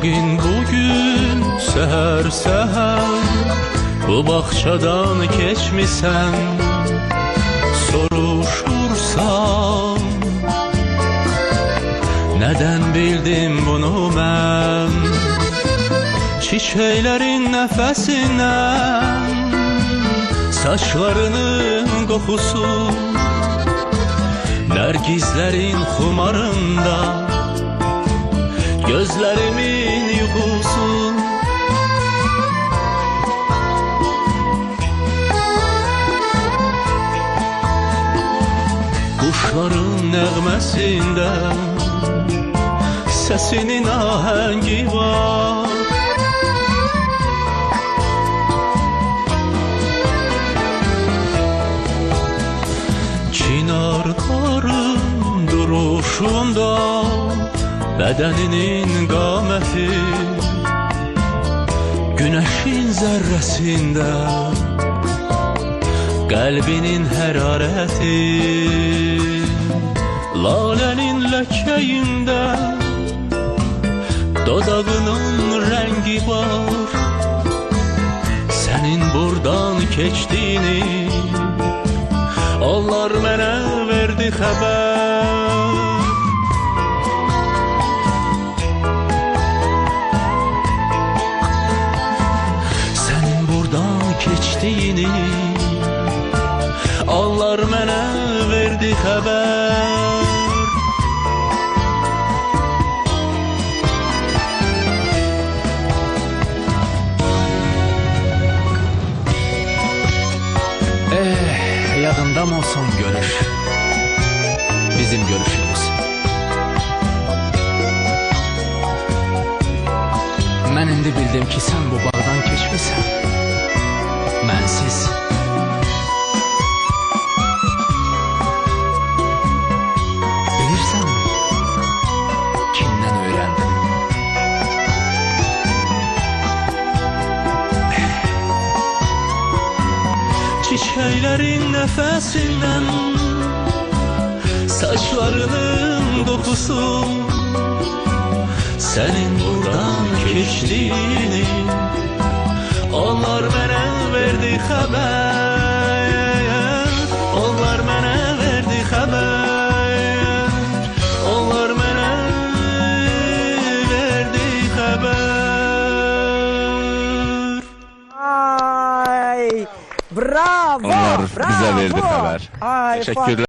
Bugün seher bu bahçadan geçmişsen, soruşursam neden bildim bunu ben? Çiçeklerin nefesinden, saçlarının kokusu, nergizlerin xumarında, gözlerimin yuxusu. Kuşların nəğməsində səsinin ahəngi var. Çinarların duruşunda, bədəninin qaməti, günəşin zərrəsində, qəlbinin hərarəti, lalənin ləkəyində, dodağının rəngi var. Sənin buradan keçdiyini onlar mənə verdi xəbər. Sənin buradan keçdiyini onlar mənə verdi xəbər. Yadında mı son görüş, bizim görüşümüz? Mən indi bildim ki sən bu bağdan keçmişsən, mənsiz. Bilirsən mi, kimdən öyrəndim? Çiçeklerin nefesinden, saçlarının kokusu, senin buradan geçtiğini onlar bana verdi haber. Onlar bana verdi haber. Onlar bana verdi haber. Ay, bravo. Onlar bravo. bize verdi haber. Ay, Teşekkürler.